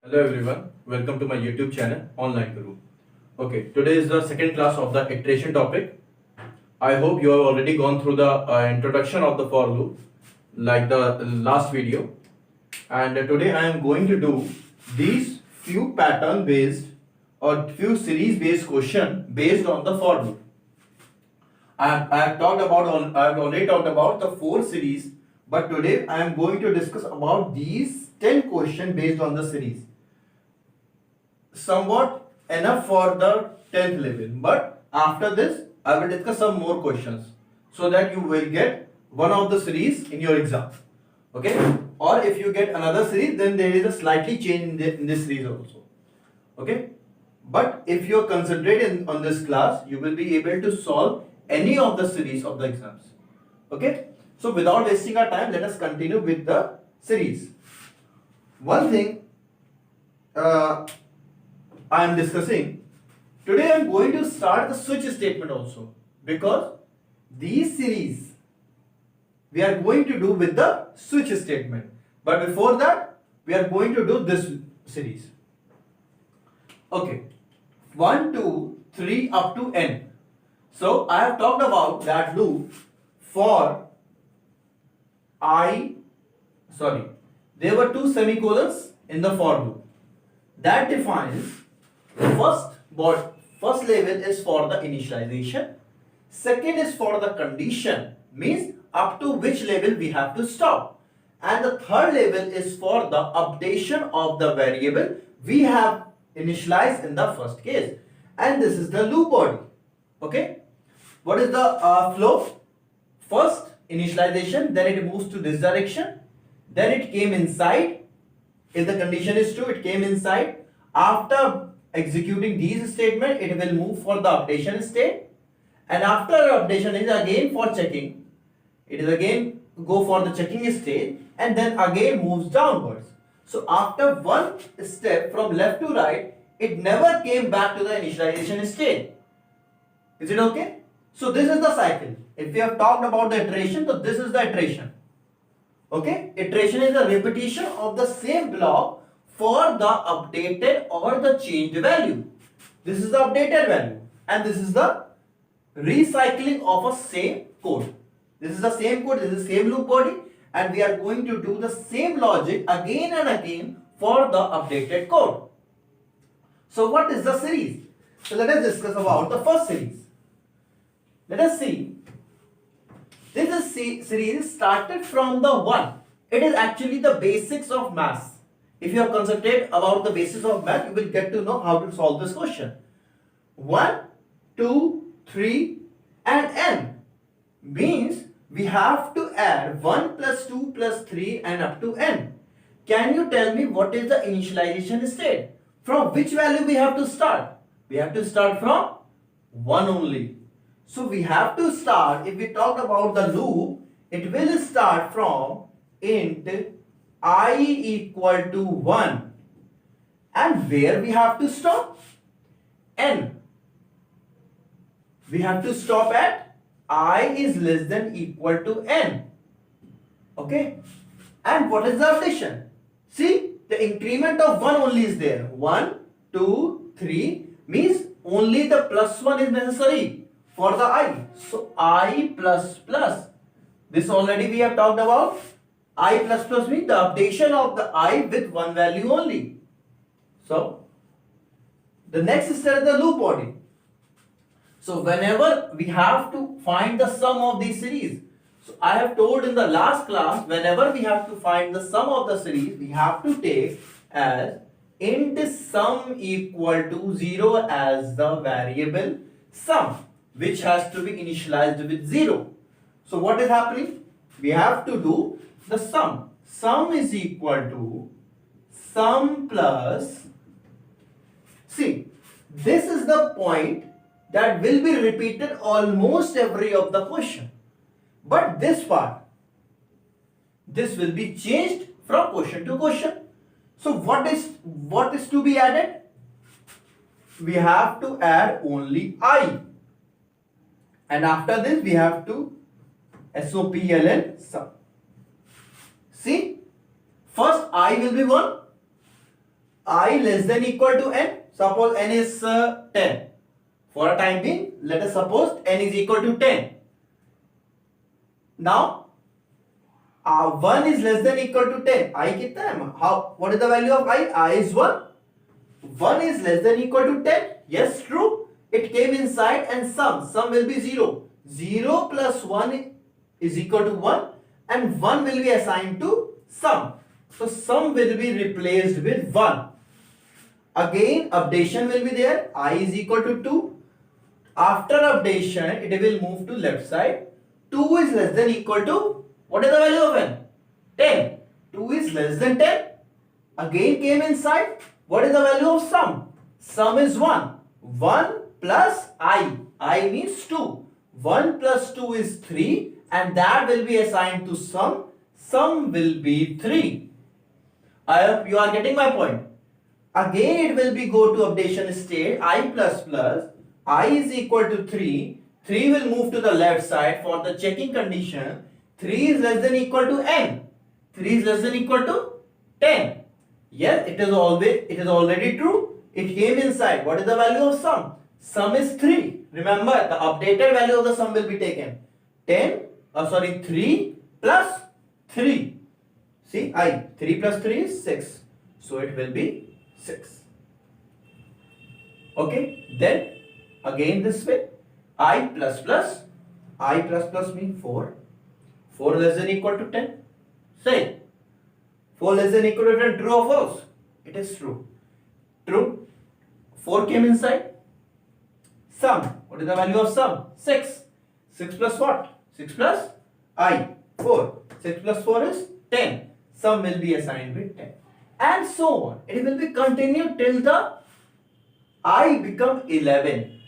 Hello everyone, welcome to my YouTube channel Online Guru. Okay, today is the second class of the iteration topic. I hope you have already gone through the introduction of the for loop like the last video, and today I am going to do these few pattern based or few series based question based on the for loop. I have already talked about the 4 series, but today I am going to discuss about these 10 questions based on the series. Somewhat enough for the 10th level, but after this I will discuss some more questions so that you will get one of the series in your exam. Okay, or if you get another series, then there is a slightly change in this series also. Okay, but if you concentrate on this class, you will be able to solve any of the series of the exams. Okay, so without wasting our time, let us continue with the series. One thing I am discussing today, I am going to start the switch statement also, because these series we are going to do with the switch statement, but before that we are going to do this series. Okay, 1 2 3 up to n. So I have talked about that loop for there were 2 semicolons in the for loop that defines first level is for the initialization, second is for the condition, means up to which level we have to stop, and the third level is for the updation of the variable we have initialized in the first case, and this is the loop body. Okay, what is the flow? First initialization, then it moves to this direction, then it came inside. If the condition is true, it came inside. After executing these statements, it will move for the updation state, and after updation is again for checking. It is again go for the checking state, and then again moves downwards. So after one step from left to right, it never came back to the initialization state. Is it okay? So this is the cycle. If we have talked about the iteration, so this is the iteration. Okay, iteration is a repetition of the same block for the updated or the changed value. This is the updated value, and this is the recycling of a same code. This is the same code, this is the same loop body, and we are going to do the same logic again and again for the updated code. So what is the series? So let us discuss about the first series. Let us see. This series started from the 1. It is actually the basics of maths. If you have concentrated about the basis of math, you will get to know how to solve this question. 1, 2, 3 and n means we have to add 1 plus 2 plus 3 and up to n. Can you tell me what is the initialization state? From which value we have to start? We have to start from 1 only. So we have to start, if we talk about the loop, it will start from int I equal to 1. And where we have to stop? N. We have to stop at I is less than equal to n. Okay. And what is the updation? See, the increment of 1 only is there. 1, 2, 3 means only the plus 1 is necessary for the I. So I plus plus. This already we have talked about. I plus plus means the updation of the I with one value only. So the next step is the loop body. So whenever we have to find the sum of these series, so I have told in the last class, whenever we have to find the sum of the series, we have to take as int sum equal to 0 as the variable sum, which has to be initialized with 0. So what is happening? We have to do the sum. Sum is equal to sum plus, see, this is the point that will be repeated almost every of the question. But this part, this will be changed from question to question. So what is to be added? We have to add only I. And after this we have to SOPLN sum. See, first I will be 1, I less than equal to n. Suppose n is 10. For a time being, let us suppose n is equal to 10. Now, 1 is less than equal to 10. I कितना है? How? What is the value of I? I is 1. 1 is less than equal to 10. Yes, true. It came inside and sum. Sum will be 0. 0 plus 1 is equal to 1 and 1 will be assigned to sum. So sum will be replaced with 1. Again, updation will be there. I is equal to 2. After updation, it will move to left side. 2 is less than equal to, what is the value of n? 10. 2 is less than 10. Again came inside. What is the value of sum? Sum is 1. 1 plus I. I means 2. 1 plus 2 is 3 and that will be assigned to sum. Sum will be 3. I hope you are getting my point. Again it will be go to updation state. I plus plus. I is equal to 3. 3 will move to the left side for the checking condition. 3 is less than equal to n. 3 is less than equal to 10. Yes, it is already true. It came inside. What is the value of sum? Sum is 3. Remember, the updated value of the sum will be taken. 3 plus 3. See, 3 plus 3 is 6. So it will be 6. Okay, then again this way. I plus plus means 4. 4 less than equal to 10. Say, 4 less than equal to 10, true or false? It is true. True. 4 came inside. Sum. What is the value of sum? 6. 6 plus what? 6 plus I. 4. 6 plus 4 is 10. Sum will be assigned with 10. And so on. It will be continued till the I become 11.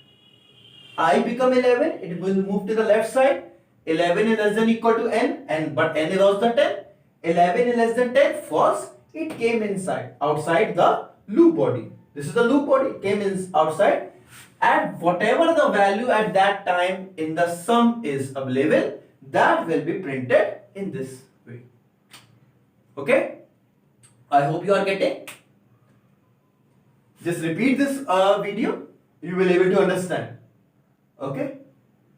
I become 11. It will move to the left side. 11 is less than equal to n. But n was the 10. 11 is less than 10. First, it came inside. Outside the loop body. This is the loop body. It came in outside. And whatever the value at that time in the sum is available, that will be printed in this way. Okay? I hope you are getting. Just repeat this video. You will be able to understand. Okay?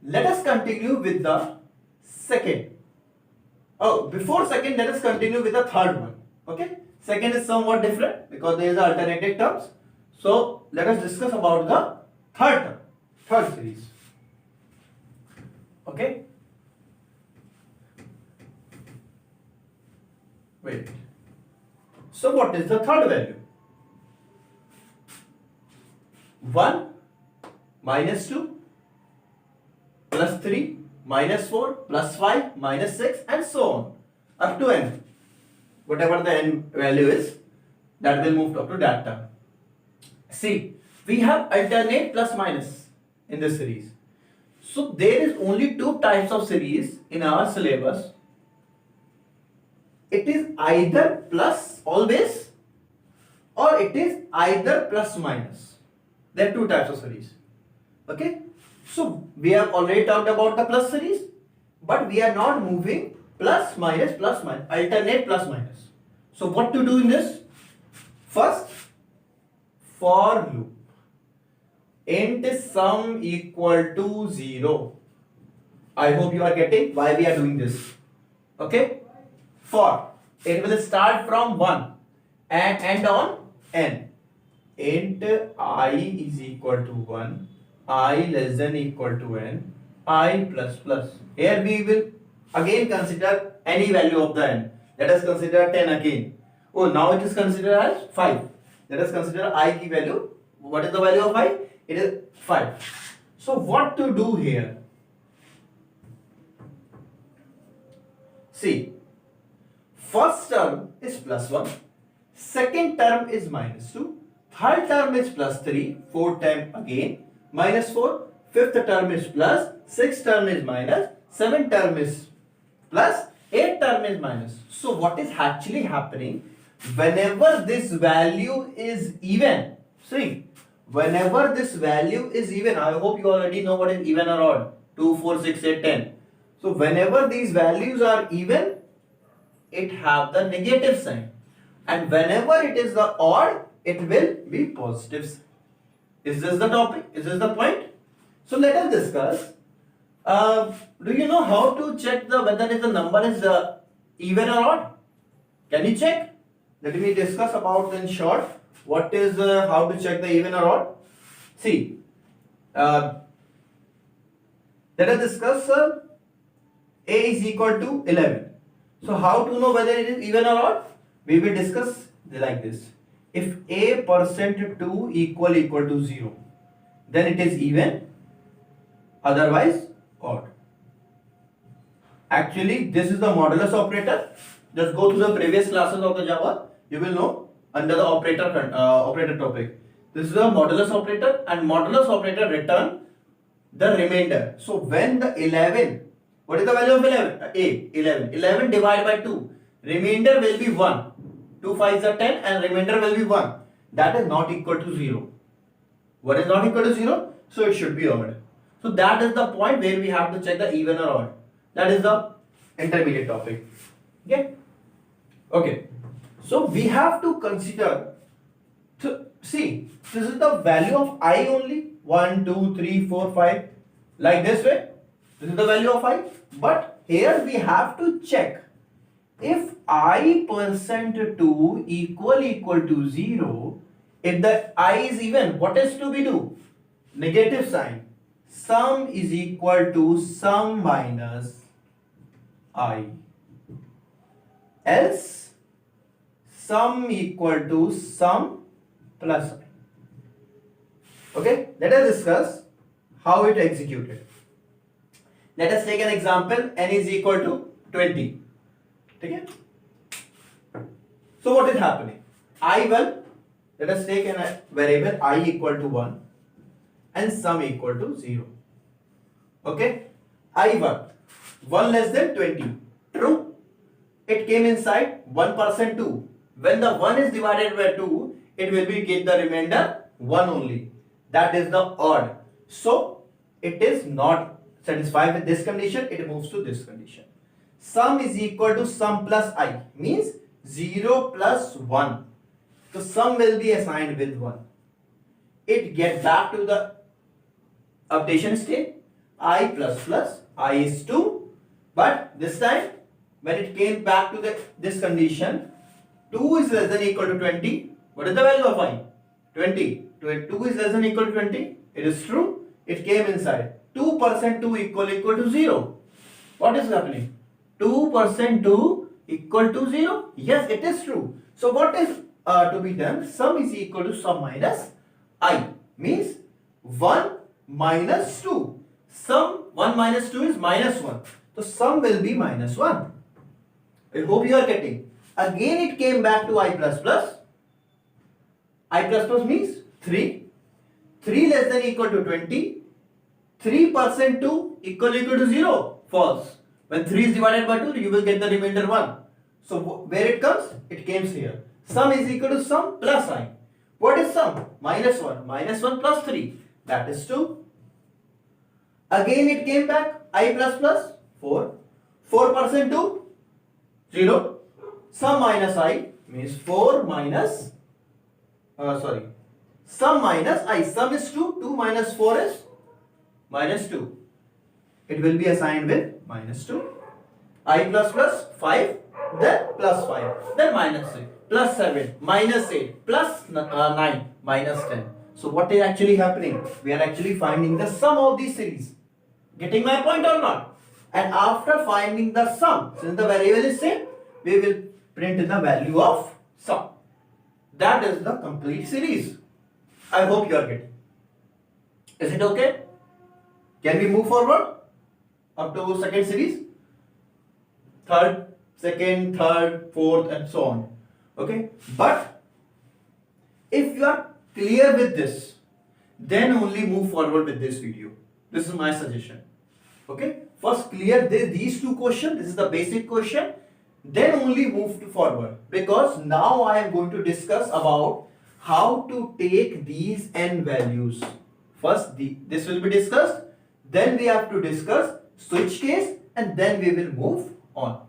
Let us continue with the second. Oh, before second, let us continue with the third one. Okay? Second is somewhat different because there is alternative terms. So, let us discuss about the third term, third series. Okay? Wait. So, what is the third value? 1 minus 2 plus 3 minus 4 plus 5 minus 6 and so on up to n. Whatever the n value is, that will move up to that term. See, we have alternate plus minus in this series. So there is only two types of series in our syllabus. It is either plus always or it is either plus minus. There are two types of series. Okay. So we have already talked about the plus series, but we are not moving plus minus, alternate plus minus. So what to do in this? First, for loop. Int sum equal to 0. I hope you are getting why we are doing this. Okay? For it will start from 1 and end on n. Int I is equal to 1. I less than equal to n. I plus plus. Here we will again consider any value of the n. Let us consider 10 again. Oh, now it is considered as 5. Let us consider I key value. What is the value of I? It is 5. So what to do here? See, first term is plus 1. Second term is minus 2. Third term is plus 3. Fourth term again minus 4. Fifth term is plus. Sixth term is minus. Seventh term is plus. Eighth term is minus. So what is actually happening? Whenever this value is even, see, whenever this value is even, I hope you already know what is even or odd. 2, 4, 6, 8, 10. So whenever these values are even, it have the negative sign. And whenever it is the odd, it will be positive sign. Is this the topic? Is this the point? So let us discuss. Do you know how to check the whether the number is even or odd? Can you check? Let me discuss about in short what is how to check the even or odd. See, let us discuss a is equal to 11. So how to know whether it is even or odd? We will discuss like this. If a percent 2 equal to 0, then it is even, otherwise odd. Actually, this is the modulus operator. Just go to the previous classes of the Java. You will know under the operator topic. This is the modulus operator, and modulus operator return the remainder. So when the 11, what is the value of 11? 11. 11 divided by 2. Remainder will be 1. 2 5s are 10 and remainder will be 1. That is not equal to 0. What is not equal to 0? So it should be odd. So that is the point where we have to check the even or odd. That is the intermediate topic. Okay? Okay. So we have to consider, see, this is the value of I only. 1, 2, 3, 4, 5. Like this way. This is the value of I. But here we have to check. If I percent 2 equal to 0, if the I is even, what is to be do? Negative sign. Sum is equal to sum minus I. Else, sum equal to sum plus I. Okay, let us discuss how it executed. Let us take an example. N is equal to 20. Okay? So what is happening? I1, let us take a variable I equal to 1 and sum equal to 0. Okay? I1, 1 less than 20. True? It came inside 1% 2. When the 1 is divided by 2, it will be get the remainder 1 only. That is the odd. So it is not satisfied with this condition, it moves to this condition. Sum is equal to sum plus I, means 0 plus 1. So sum will be assigned with 1. It gets back to the updation state. I plus plus I is 2. But this time when it came back to this condition, 2 is less than equal to 20. What is the value of I? 20. 2 is less than equal to 20. It is true. It came inside. 2% 2 equal to 0. What is happening? 2% 2 equal to 0? Yes, it is true. So what is to be done? Sum is equal to sum minus I. Means 1 minus 2. Sum 1 minus 2 is minus 1. So sum will be minus 1. I hope you are getting. Again it came back to I plus plus. I plus plus means 3. 3 less than equal to 20. 3% 2 equal to 0. False. When 3 is divided by 2, you will get the remainder 1. So where it comes? It comes here. Sum is equal to sum plus I. What is sum? Minus 1. Minus 1 plus 3. That is 2. Again it came back. I plus plus 4. 4% 2. 0. Sum minus I means 4 minus, sum minus I. Sum is 2. 2 minus 4 is minus 2. It will be assigned with minus 2. I plus plus 5, then plus 5, then minus 6, plus 7, minus 8, plus 9, minus 10. So what is actually happening? We are actually finding the sum of these series. Getting my point or not? And after finding the sum, since the variable is same, we will print the value of sum. That is the complete series. I hope you are getting. Is it okay? Can we move forward up to second series? Third, second, third, fourth, and so on. Okay? But if you are clear with this, then only move forward with this video. This is my suggestion. Okay? First clear these two questions. This is the basic question. Then only move forward. Because now I am going to discuss about how to take these n values. First, this will be discussed. Then we have to discuss switch case and then we will move on.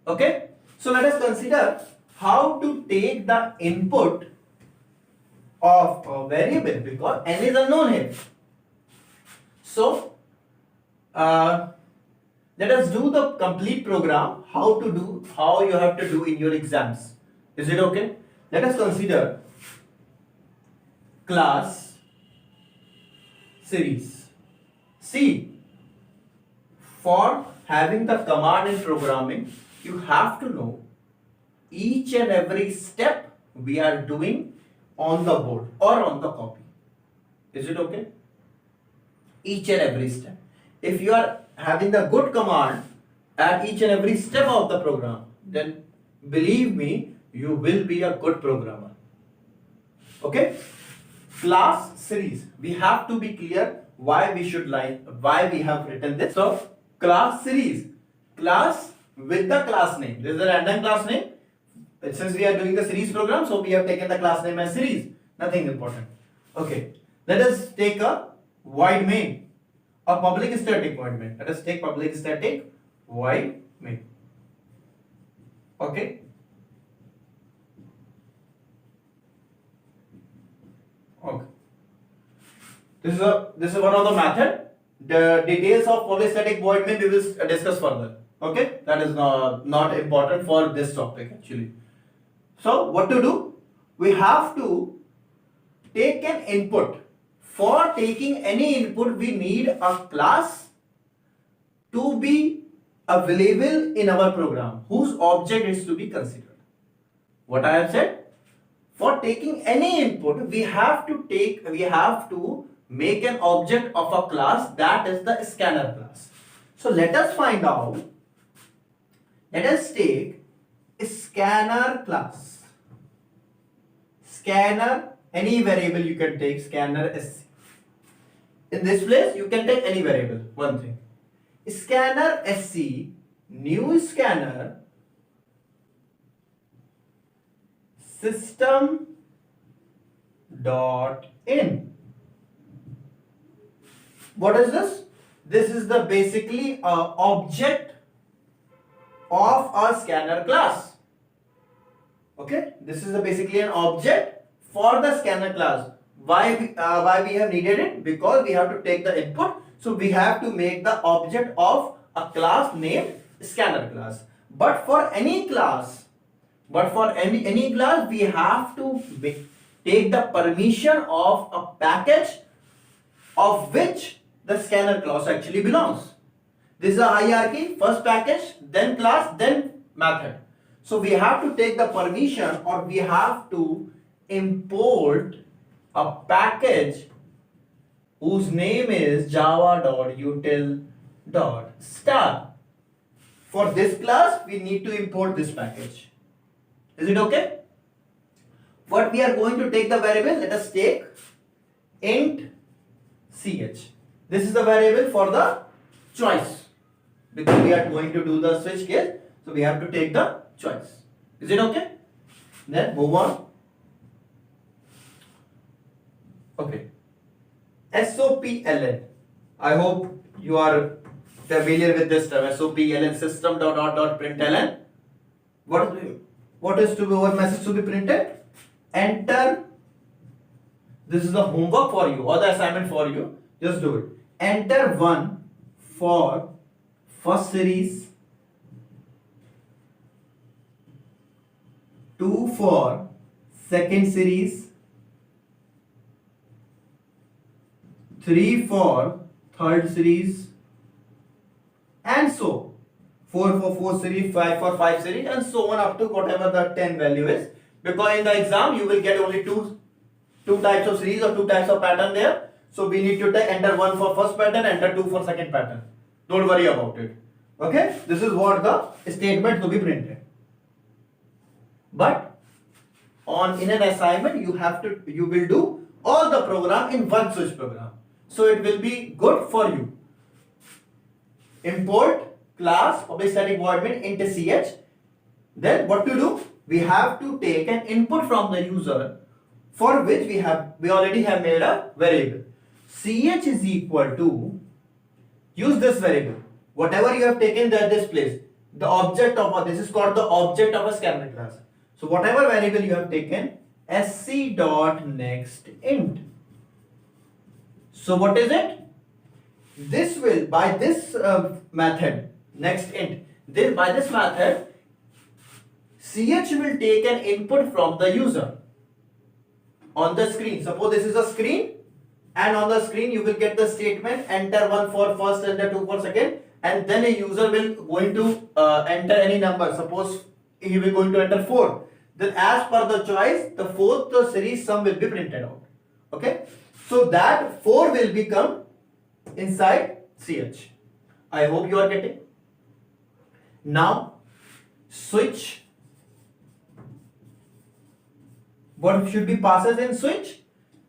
Okay? So let us consider how to take the input of a variable because n is unknown here. So let us do the complete program, how you have to do in your exams. Is it okay? Let us consider class series. See, for having the command in programming, you have to know each and every step we are doing on the board or on the copy. Is it okay? Each and every step. If you are having the good command at each and every step of the program, then believe me, you will be a good programmer. Okay? Class series. We have to be clear why we have written this. So, class series. Class with the class name. This is a random class name. Since we are doing the series program, so we have taken the class name as series. Nothing important. Okay. Let us take a void main. A public static void main. Let us take public static void main. Okay. Okay. This is one of the method. The details of public static void main we will discuss further. Okay. That is not important for this topic actually. So what to do? We have to take an input. For taking any input, we need a class to be available in our program, whose object is to be considered. What I have said? For taking any input, we have to make an object of a class, that is the scanner class. So let us find out. Let us take scanner class. Scanner, any variable you can take, scanner SC. In this place, you can take any variable, one thing. Scanner SC, new scanner, system dot in. What is this? This is the basically object of a scanner class. Okay, this is basically an object for the scanner class. Why we have needed it? Because we have to take the input, so we have to make the object of a class named scanner class. But for any class, we have to take the permission of a package of which the scanner class actually belongs. This is a hierarchy: first package, then class, then method. So we have to take the permission, or we have to import a package whose name is java.util.star. For this class, we need to import this package. Is it okay? What we are going to take the variable, let us take int ch. This is the variable for the choice, because we are going to do the switch case, so we have to take the choice. Is it okay? Then move on. Okay. SOPLN. I hope you are familiar with this term. SOPLN, system.out.println. What is to be, what message to be printed? Enter. This is the homework for you or the assignment for you. Just do it. Enter 1 for first series, 2 for second series, 3 for third series, and so 4 for fourth series, 5 for 5 series, and so on up to whatever the 10 value is. Because in the exam you will get only two types of series or two types of pattern there. So we need to enter 1 for first pattern, enter 2 for second pattern. Don't worry about it. Okay? This is what the statement to be printed. But in an assignment you will do all the program in one switch program. So it will be good for you. Import class public static void main int ch. Then what to do? We have to take an input from the user, for which we already have made a variable. Ch is equal to, use this variable. Whatever you have taken at this place, the object of this is called the object of a scanner class. So whatever variable you have taken, sc dot next int. So what is it? This will, by this method, next int, by this method, ch will take an input from the user on the screen. Suppose this is a screen, and on the screen you will get the statement enter 1 for first, enter 2 for second, and then a user will going to enter any number. Suppose he will going to enter 4. Then as per the choice, the fourth series sum will be printed out. Okay, so that 4 will become inside ch. I hope you are getting. Now switch. What should be passes in switch?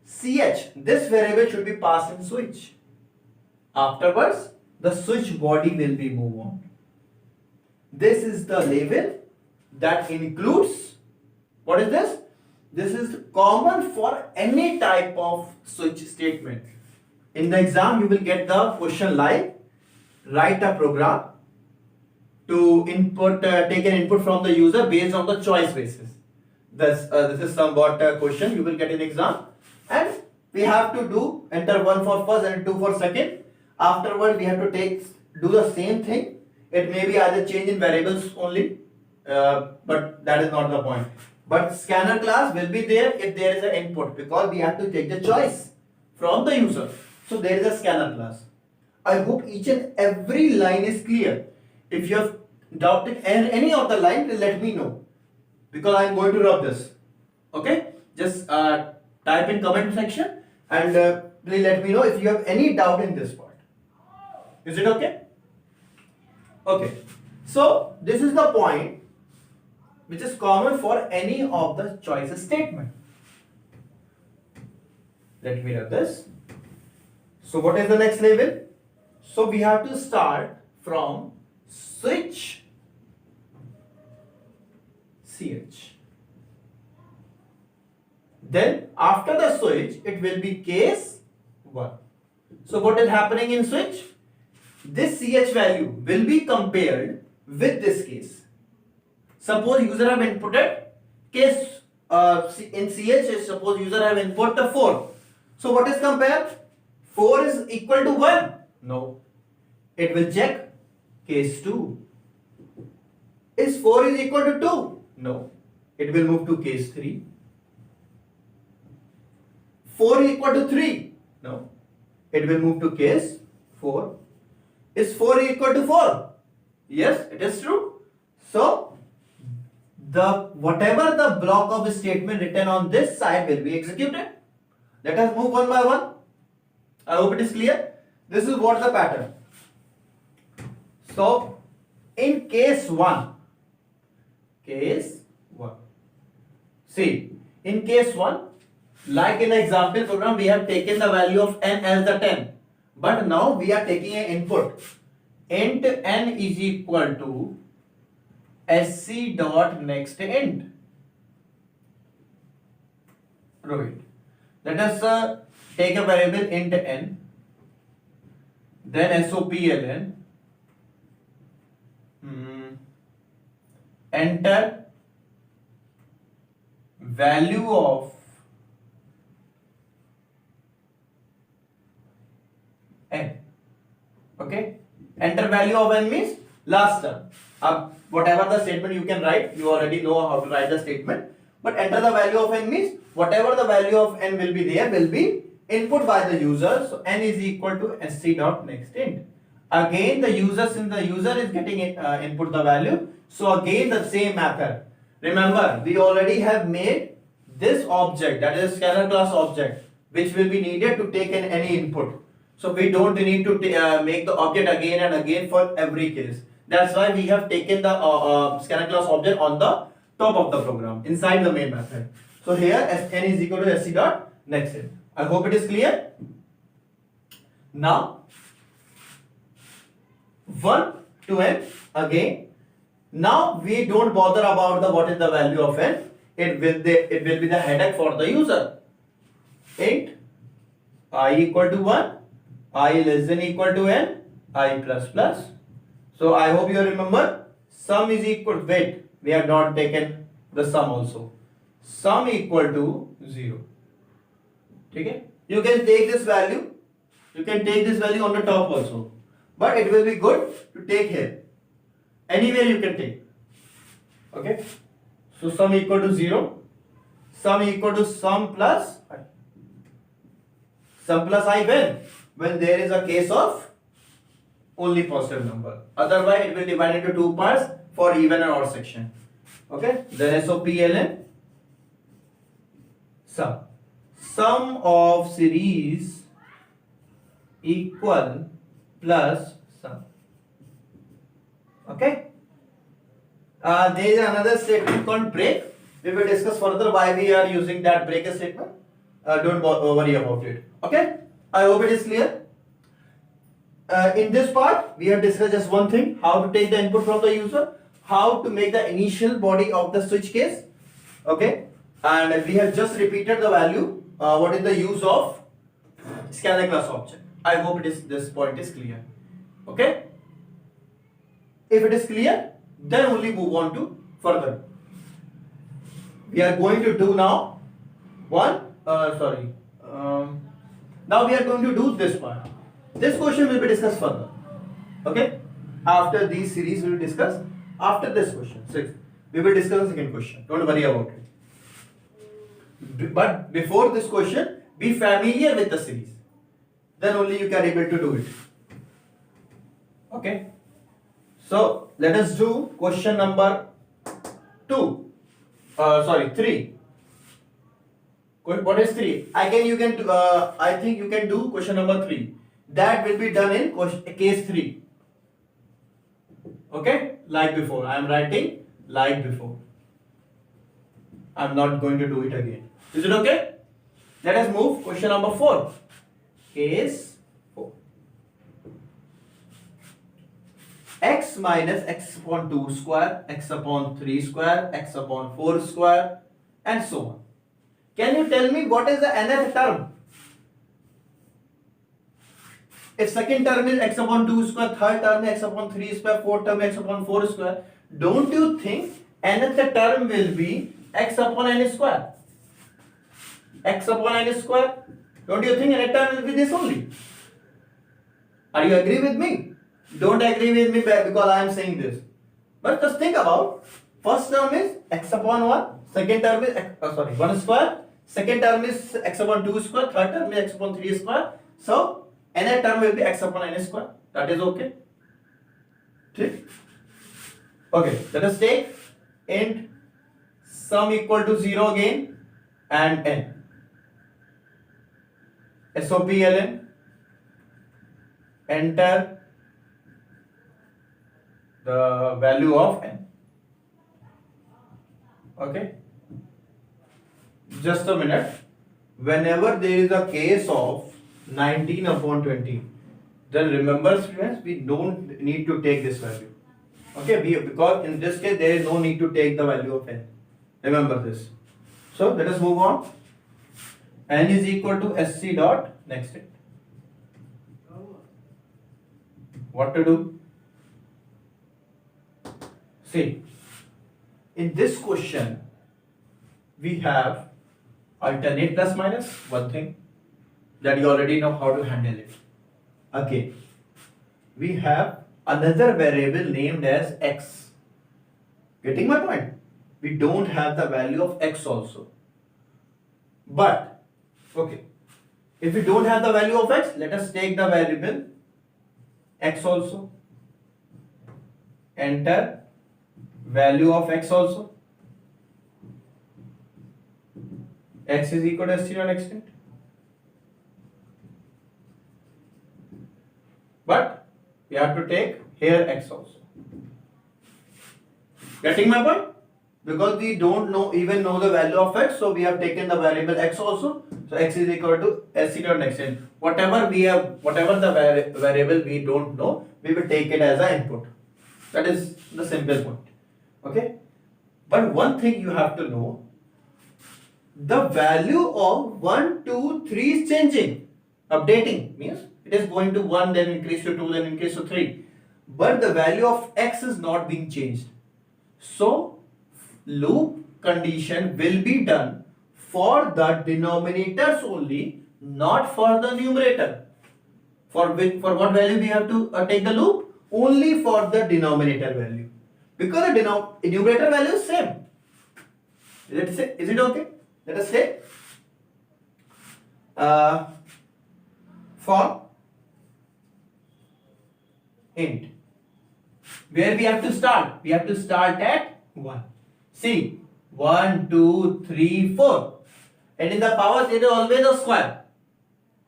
ch. This variable should be passed in switch. Afterwards, the switch body will be moved on. This is the label that includes, what is this? This is common for any type of switch statement. In the exam, you will get the question like, write a program to input, take an input from the user based on the choice basis. This is somewhat a question you will get in exam, and we have to do enter 1 for first and 2 for second. Afterward, we have to do the same thing. It may be either change in variables only, but that is not the point. But scanner class will be there if there is an input, because we have to take the choice from the user. So there is a scanner class. I hope each and every line is clear. If you have doubted any of the line, then let me know, because I am going to rub this. Okay, just type in comment section and please let me know if you have any doubt in this part. Is it okay? Okay, so this is the point which is common for any of the choices statement. Let me rub this. So what is the next level? So we have to start from switch ch. Then after the switch, it will be case 1. So what is happening in switch? This ch value will be compared with this case. Suppose user have inputted case in ch. Suppose user have input the 4. So what is compared? 4 is equal to 1. No. It will check case 2. Is 4 is equal to 2? No. It will move to case 3. 4 is equal to 3? No. It will move to case 4. Is 4 equal to 4? Yes, it is true. So, whatever the block of statement written on this side will be executed. Let us move one by one. I hope it is clear. This is what the pattern. So, in case 1, see, in case 1, like in the example program, we have taken the value of n as the 10. But now we are taking an input. Int n is equal to sc dot next int. Rohit. Let us take a variable int n, then sopln, enter value of n. Okay, enter value of n means last term. Whatever the statement you can write, you already know how to write the statement, but enter the value of n means whatever the value of n will be there will be input by the user. So n is equal to sc dot next int. Again the user, since the user is getting input the value, so again the same method. Remember, we already have made this object, that is scanner class object, which will be needed to take in any input. So we don't need to make the object again and again for every case. That's why we have taken the scanner class object on the top of the program inside the main method. So here n is equal to sc dot next int. I hope it is clear. Now 1 to n again. Now we don't bother about the what is the value of n. It will be the headache for the user. Int I equal to 1, I less than equal to n, I plus plus. So I hope you remember sum is equal, wait, we have not taken the sum also. sum equal to 0. Okay? You can take this value, you can take this value on the top also, but it will be good to take here. Anywhere you can take. Okay? So sum equal to 0, sum equal to sum plus I. Sum plus I when there is a case of only positive number. Otherwise, it will divide into two parts for even and odd section. Okay? Then SOPLN sum. Sum of series equal plus sum. Okay? There is another statement called break. We will discuss further why we are using that break statement. Don't worry about it. Okay? I hope it is clear. In this part, we have discussed just one thing: how to take the input from the user, how to make the initial body of the switch case. Okay? And we have just repeated the value. What is the use of scalar class object? I hope this point is clear. Okay? If it is clear, then only move on to further. We are going to do now now we are going to do this part. This question will be discussed further. Okay? After these series we will discuss. After this question 6, we will discuss the second question. Don't worry about it. But before this question, be familiar with the series. Then only you can able to do it. Okay? So let us do question number 3. What is 3? Again, you can. I think you can do question number 3. That will be done in case 3. Okay, like before. I am writing like before. I am not going to do it again. Is it okay? Let us move question number 4. Case 4. X minus x upon 2 square, x upon 3 square, x upon 4 square, and so on. Can you tell me what is the nth term? If second term is x upon 2 square, third term is x upon 3 square, fourth term is x upon 4 square, don't you think nth term will be x upon n square? X upon n square? Don't you think nth term will be this only? Are you agree with me? Don't agree with me because I am saying this. But just think about, first term is x upon 1, second term is 1 square, second term is x upon 2 square, third term is x upon 3 square. So nth term will be x upon n square. That is okay. Okay, let us take int sum equal to 0 again and n. SOPLN, enter the value of n. Okay, just a minute. Whenever there is a case of 19 upon 20, then remember students, we don't need to take this value. Okay, because in this case there is no need to take the value of n. Remember this. So let us move on. N is equal to SC dot next int. What to do? See, in this question, we have alternate plus minus, one thing that you already know how to handle it. Again, we have another variable named as x. Getting my point? We don't have the value of x also. But, okay, if we don't have the value of x, let us take the variable x also. Enter value of x also. X is equal to SC dot next int. But we have to take here x also. Getting my point? Because we don't even know the value of x, so we have taken the variable x also. So x is equal to SC dot next int. Whatever the variable we don't know, we will take it as an input. That is the simple point. Okay? But one thing you have to know, the value of 1, 2, 3 is changing. Updating means it is going to 1, then increase to 2, then increase to 3. But the value of x is not being changed. So loop condition will be done for the denominators only, not for the numerator. For what value we have to take the loop? Only for the denominator value. Because the numerator value is same. Is it okay? Let us say for int, where we have to start? We have to start at 1. See, 1, 2, 3, 4. And in the powers, it is always a square.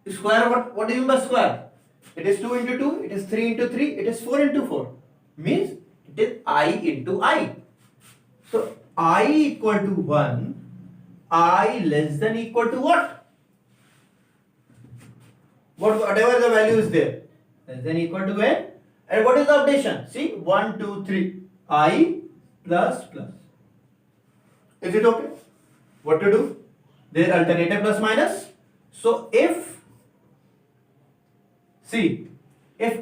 Square, what do you mean by square? It is 2 into 2, it is 3 into 3, it is 4 into 4. Means it is I into I. So I equal to 1, I less than equal to what? Whatever the value is there. Less than equal to n. And what is the updation? See, 1, 2, 3. I plus plus. Is it okay? What to do? There is alternative plus minus. So if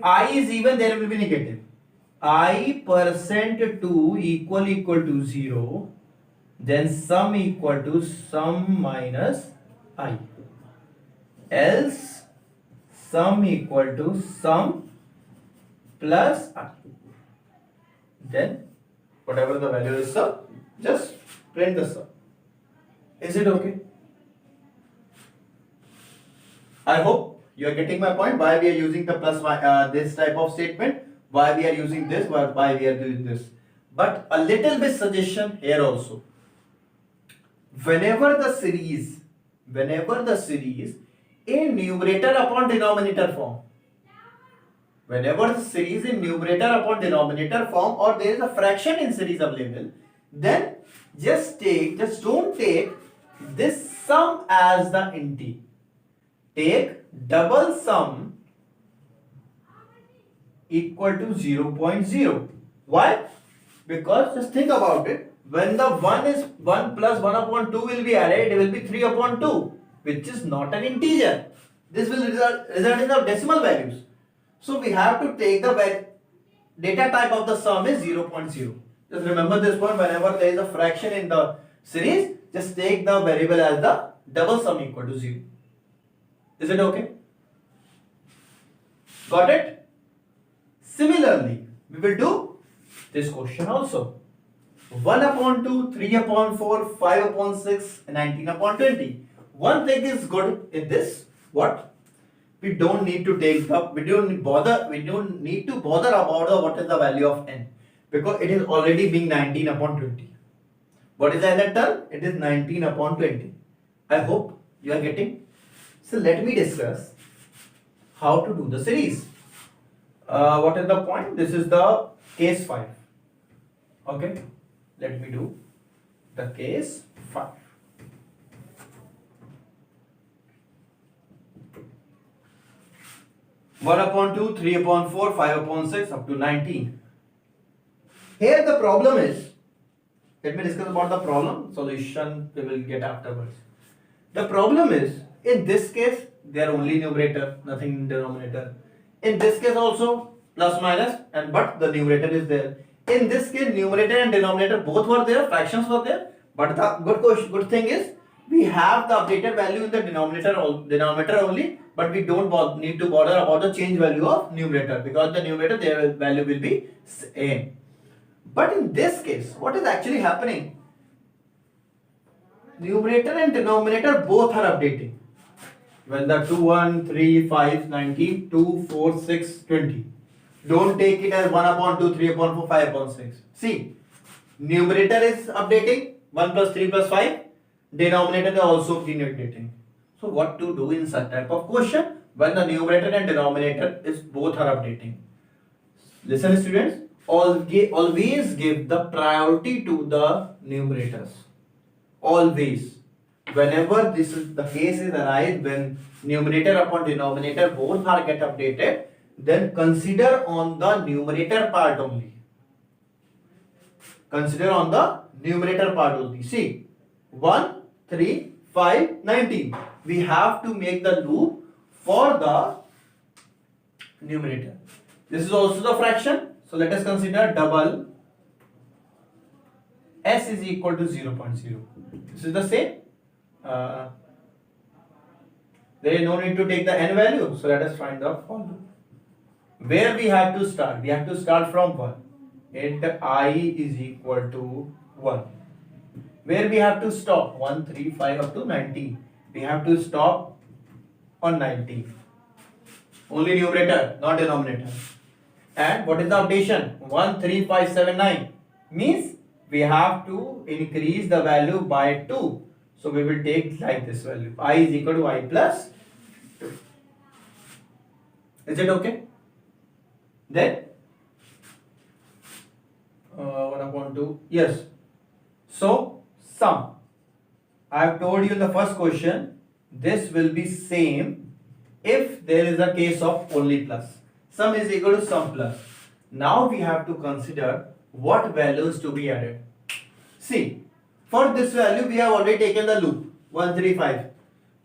I is even, there will be negative. I percent 2 equal to 0, then sum equal to sum minus I. Else sum equal to sum plus I. Then whatever the value is sum, just print the sum. Is it okay? I hope you are getting my point. Why we are using the plus this type of statement, why we are using this, why we are doing this. But a little bit suggestion here also. Whenever the series in numerator upon denominator form, whenever the series in numerator upon denominator form, or there is a fraction in series available, then just don't take this sum as the int. Take double sum equal to 0.0. Why? Because just think about it. When the 1 plus 1 upon 2 will be added, it will be 3 upon 2, which is not an integer. This will result in the decimal values. So we have to take the data type of the sum is 0.0. Just remember this point. Whenever there is a fraction in the series, just take the variable as the double sum equal to 0. Is it okay? Got it? Similarly, we will do this question also. 1 upon 2, 3 upon 4, 5 upon 6, 19 upon 20. One thing is good in this. What? We don't need to take up. We don't need to bother about what is the value of n, because it is already being 19 upon 20. What is the nth term? It is 19 upon 20. I hope you are getting. So let me discuss how to do the series. What is the point? This is the case 5. Okay, let me do the case 5. One upon 2, 3 upon 4, 5 upon 6 up to 19. Here the problem is, let me discuss about the problem. Solution we will get afterwards. The problem is, in this case, they are only numerator, nothing in denominator. In this case also, plus minus, but the numerator is there. In this case, numerator and denominator both were there, fractions were there. But the good thing is, we have the updated value in the denominator only, but we don't need to bother about the change value of numerator, because the numerator, their value will be same. But in this case, what is actually happening? Numerator and denominator both are updating. When the 2, 1, 3, 5, 19, 2, 4, 6, 20. Don't take it as 1 upon 2, 3 upon 4, 5 upon 6. See, numerator is updating, 1 plus 3 plus 5. Denominator is also updating. So what to do in such type of question when the numerator and denominator is both are updating? Listen students, always give the priority to the numerators. Always. Whenever this is the case is arise, when numerator upon denominator both are get updated, then consider on the numerator part only. Consider on the numerator part only. See, 1, 3, 5, 19. We have to make the loop for the numerator. This is also the fraction. So let us consider double s is equal to 0.0. This is the same. There is no need to take the n value. So let us find the for loop. Where we have to start? We have to start from 1. Int I is equal to 1. Where we have to stop? 1, 3, 5 up to 19. We have to stop on 19. Only numerator, not denominator. And what is the updation? 1, 3, 5, 7, 9. Means we have to increase the value by 2. So we will take like this value. I is equal to I plus 2. Is it okay? Then 1 upon 2. Yes. So sum. I have told you in the first question, this will be same if there is a case of only plus. Sum is equal to sum plus. Now we have to consider what values to be added. See, for this value we have already taken the loop 1, 3, 5.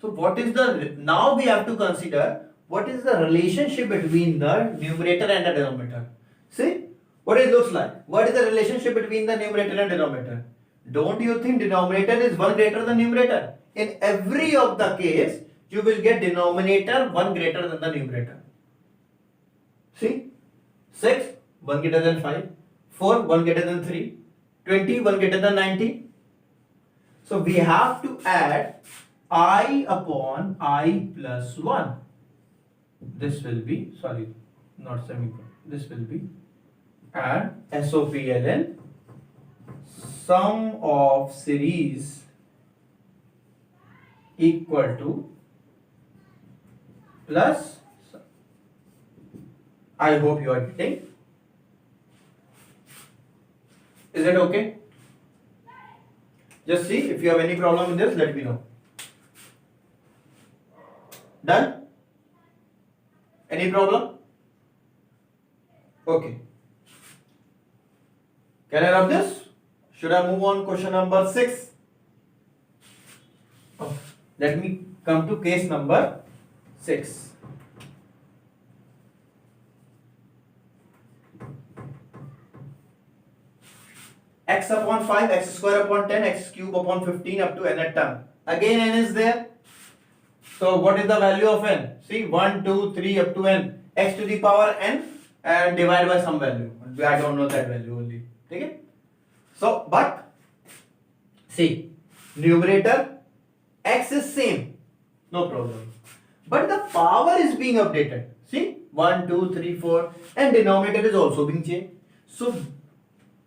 So what is the, now we have to consider what is the relationship between the numerator and the denominator. See what it looks like. What is the relationship between the numerator and denominator? Don't you think denominator is 1 greater than numerator? In every of the case, you will get denominator 1 greater than the numerator. See, 6, 1 greater than 5, 4, 1 greater than 3, 20, 1 greater than 90. So we have to add I upon I plus 1. This will be, sorry, not semicolon, this will be, and SOPLN, sum of series equal to plus, I hope you are getting. Is it okay? Just see, if you have any problem in this, let me know. Done? Any problem? Okay. Can I rub this? Should I move on question number 6? Oh, let me come to case number 6. X upon 5, x square upon 10, x cube upon 15 up to nth term. Again n is there. So what is the value of n? See, 1, 2, 3 up to n. X to the power n and divide by some value. I don't know that value only. Okay? So, but see, numerator x is same. No problem. But the power is being updated. See, 1, 2, 3, 4 and denominator is also being changed. So,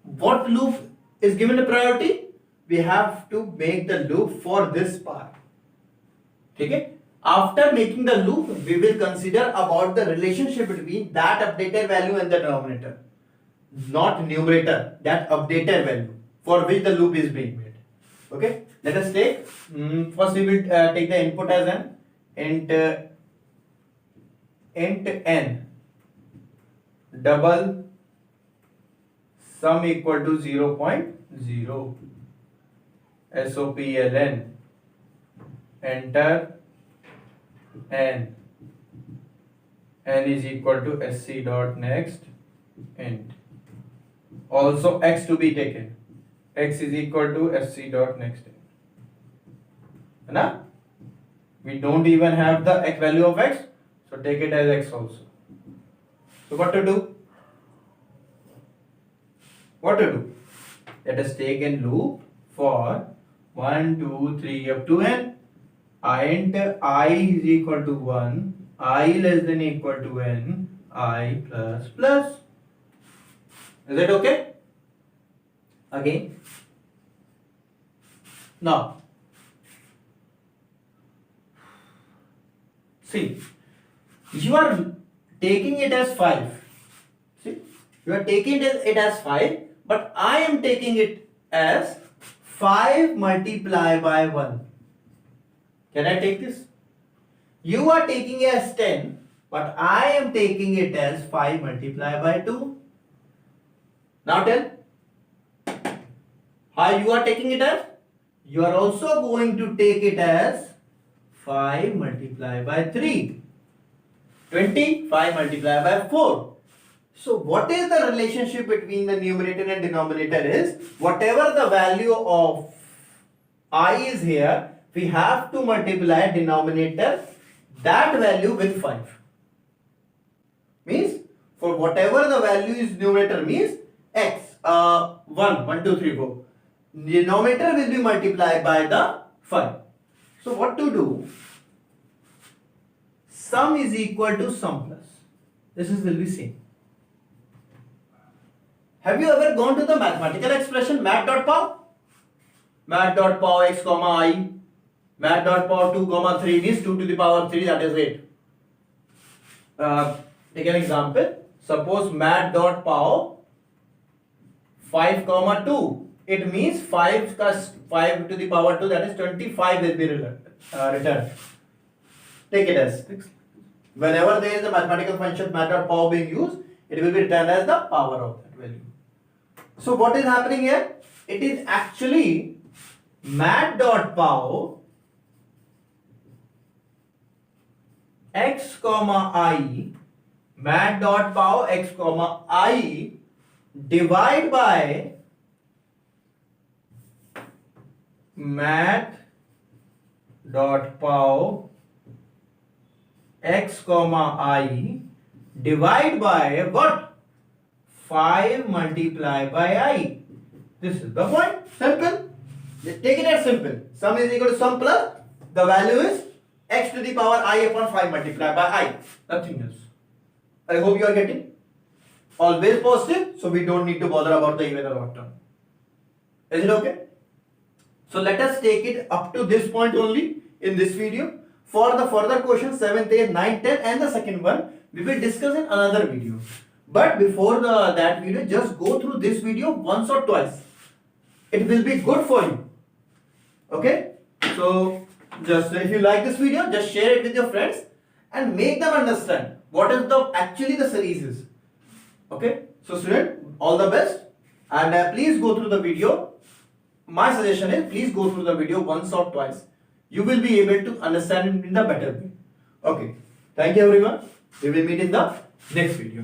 what loop is given a priority? We have to make the loop for this part. Okay? After making the loop, we will consider about the relationship between that updated value and the denominator. Not numerator, that updated value for which the loop is being made. Okay? Let us take, first we will take the input as n, int n, double sum equal to 0.0, SOPLN, enter n is equal to sc dot next int. Also x to be taken, x is equal to sc dot next int. Now we don't even have the x value of x, so take it as x also. So what to do? What to do? Let us take a loop for 1, 2, 3 up to n. Int I is equal to 1, I less than equal to n, I plus plus. Is it okay? Again. Now, see, you are taking it as 5. See, you are taking it as 5, but I am taking it as 5 multiplied by 1. Can I take this? You are taking it as 10, but I am taking it as 5 multiplied by 2. Now tell, how you are taking it as? You are also going to take it as 5 multiplied by 3. 20, 5 multiplied by 4. So what is the relationship between the numerator and denominator is, whatever the value of I is here, we have to multiply denominator that value with 5. Means for whatever the value is numerator means x 1 2 3 4, denominator will be multiplied by the 5. So what to do? Sum is equal to sum plus. This is will be same. Have you ever gone to the mathematical expression mat.pow? Mat.pow x comma I, mat.pow 2 comma 3 means 2 to the power 3, that is 8. Take an example. Suppose mat.pow 5 comma 2. It means 5 plus 5 to the power 2, that is 25 will be returned. Take it as whenever there is a mathematical function mat.pow being used, it will be returned as the power of that value. So what is happening here? It is actually mat.pow x comma I, mat.pow x comma I divide by mat.pow x comma I divide by what? 5 multiplied by I. This is the point. Simple. Just take it as simple. Sum is equal to sum plus the value is x to the power I upon 5 multiplied by I. Nothing else. I hope you are getting. Always positive, so we don't need to bother about the even or odd term. Is it okay? So let us take it up to this point only in this video. For the further questions 7th, 8th, 9th, 10th and the second one, we will discuss in another video. But before that video, just go through this video once or twice. It will be good for you. Okay? So just if you like this video, just share it with your friends and make them understand what is the actually the series is. Okay? So student, all the best and please go through the video. My suggestion is please go through the video once or twice. You will be able to understand it in the better way. Okay. Thank you everyone. We will meet in the next video.